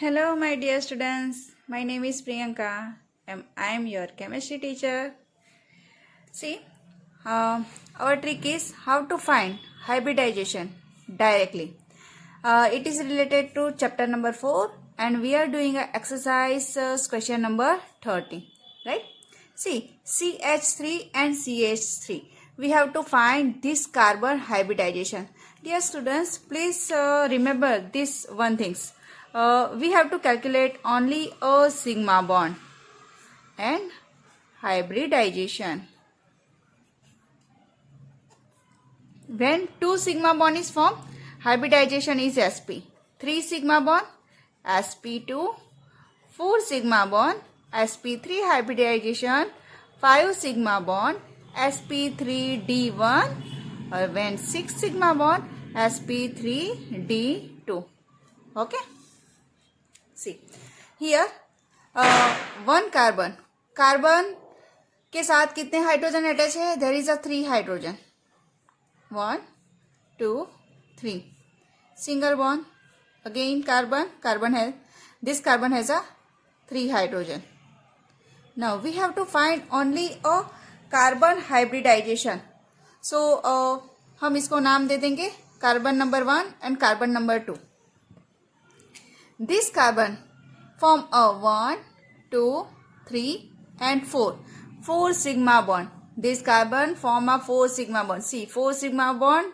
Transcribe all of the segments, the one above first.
Hello, my dear students. My name is Priyanka. I am your chemistry teacher. See, our trick is how to find hybridization directly. It is related to chapter number 4 and we are doing a exercise question number 30. Right? See, CH3 and CH3. We have to find this carbon hybridization. Dear students, please remember this one things. We have to calculate only a sigma bond and hybridization. When 2 sigma bond is formed, hybridization is sp. 3 sigma bond, sp2. 4 sigma bond, sp3 hybridization. 5 sigma bond, sp3d1. Or when 6 sigma bond, sp3d2. Okay. See, here one carbon के साथ कितने hydrogen attach है? There is a 3 hydrogen. 1 2 3 single bond. Again this carbon has a 3 hydrogen. Now we have to find only a carbon hybridization. So हम इसको नाम दे देंगे carbon number 1 and carbon number 2. This carbon form a 1, 2, 3 and 4. 4 sigma bond. This carbon form a 4 sigma bond. See, 4 sigma bond,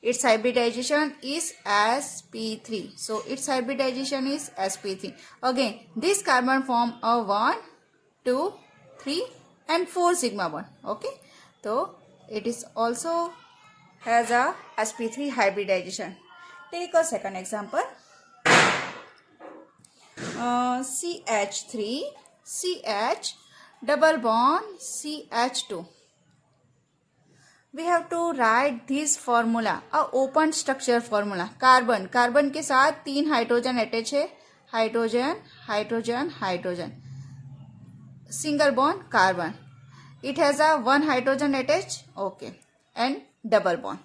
its hybridization is sp3. So, its hybridization is sp3. Again, this carbon form a 1, 2, 3 and 4 sigma bond. Okay. So, it is also has a sp3 hybridization. Take a second example. CH3, CH, double bond, CH2. We have to write this formula, a open structure formula. Carbon के साथ 3 hydrogen attach है. Hydrogen, hydrogen, hydrogen. Single bond, carbon. It has a 1 hydrogen attached. Okay. And double bond.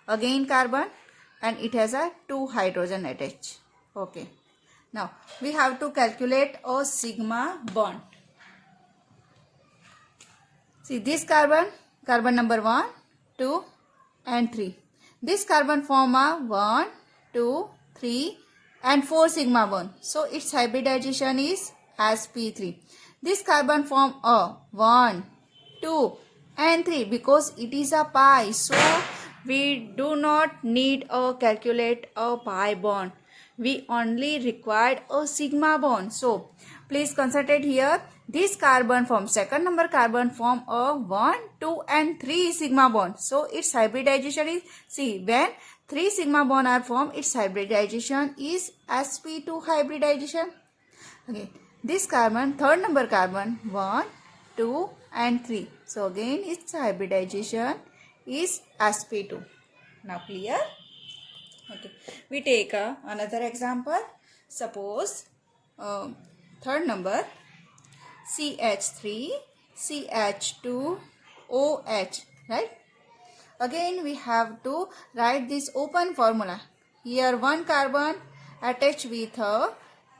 Again carbon and it has a 2 hydrogen attached. Okay. Now, we have to calculate a sigma bond. See, this carbon number 1, 2 and 3. This carbon form a 1, 2, 3 and 4 sigma bond. So, its hybridization is sp3. This carbon form a 1, 2 and 3 because it is a pi. So, we do not need to calculate a pi bond. We only required a sigma bond. So, please concentrate here. This carbon form, second number carbon form a 1, 2 and 3 sigma bond. So, its hybridization is, see, when 3 sigma bond are formed, its hybridization is sp2 hybridization. Okay. This carbon, third number carbon, 1, 2 and 3. So, again, its hybridization is sp2. Now, clear? Okay. We take another example. Suppose third number CH3, CH2, OH, right? Again, we have to write this open formula. Here, one carbon attached with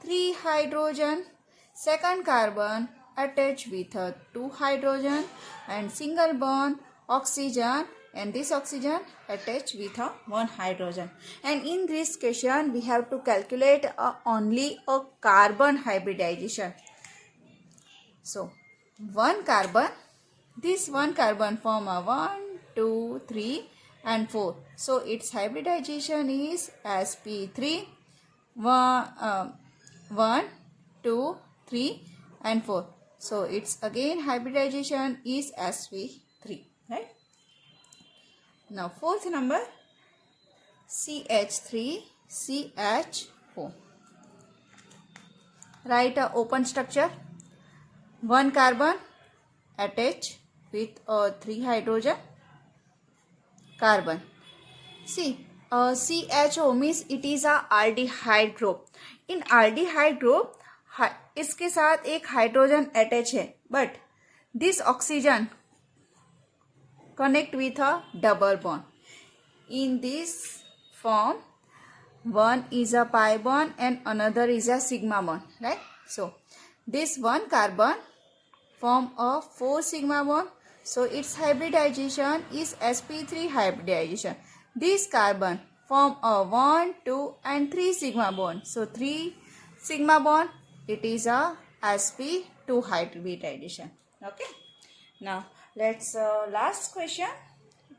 3 hydrogen. Second carbon attached with 2 hydrogen and single bond oxygen. And this oxygen attached with 1 hydrogen. And in this question, we have to calculate only a carbon hybridization. So, this one carbon form a 1, 2, 3 and 4. So, its hybridization is sp3, 1, 2, 3 and 4. So, its again hybridization is sp3, right? Now, fourth number, CH3, CH4. Write a open structure. One carbon attached with 3 hydrogen. Carbon. See, CHO means it is a aldehyde group. In aldehyde group, इसके साथ एक hydrogen attach है. But this oxygen connect with a double bond. In this form, one is a pi bond and another is a sigma bond, right? So this one carbon form a 4 sigma bond, so its hybridization is sp3 hybridization. This carbon form a 1, 2 and 3 sigma bond, so 3 sigma bond, it is a sp2 hybridization. Okay, now let's last question.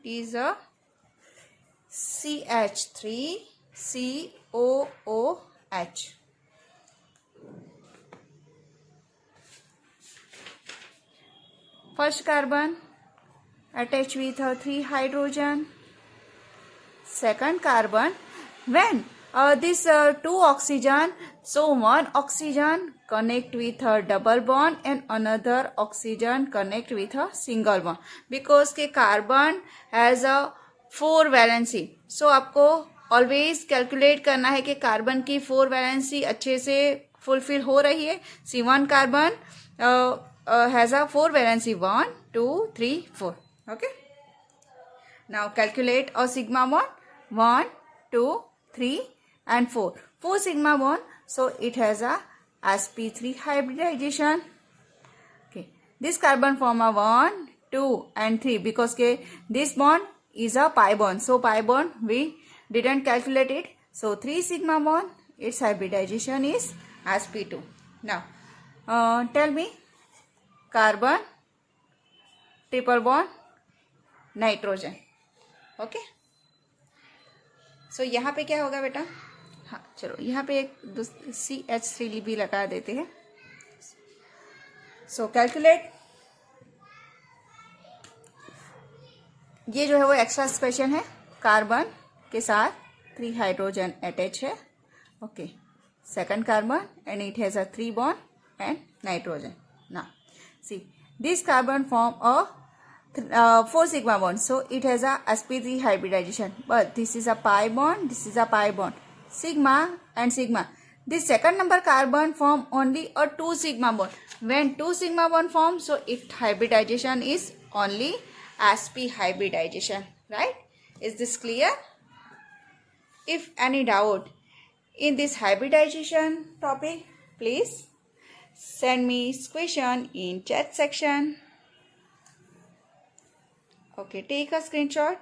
It is a CH3COOH. First carbon attached with 3 hydrogen. Second carbon, when this 2 oxygen, so one oxygen connect with a double bond and another oxygen connect with a single bond, because के carbon has a 4 valency. So आपको always calculate करना है कि carbon की 4 valency अच्छे से fulfill हो रही है. C1 carbon has a 4 valency, 1, 2, 3, 4. Okay. Now calculate a sigma bond, 1, 2, 3 and 4. 4 sigma bond, so it has a sp3 hybridization. Okay. This carbon form a 1, 2 and 3, because this bond is a pi bond. So pi bond we didn't calculate it. So 3 sigma bond, its hybridization is sp2. Now tell me, carbon, triple bond, nitrogen. Okay, so यहाँ पे क्या होगा बेटा? हाँ चलो, यहाँ पे एक CH3 भी लगा देते हैं. सो कैलकुलेट. ये जो है वो एक्स्ट्रा स्पेशल है. कार्बन के साथ 3 हाइड्रोजन अटैच है. Okay, second carbon and it has a 3 bond and nitrogen. ना see this carbon form a 4 sigma bond, so it has a sp3 hybridization, but this is a pi bond, this is a pi bond, sigma and sigma. This second number carbon form only a 2 sigma bond. When 2 sigma bond form, so its hybridization is only sp hybridization, right? Is this clear? If any doubt in this hybridization topic, please send me question in chat section. Okay, take a screenshot.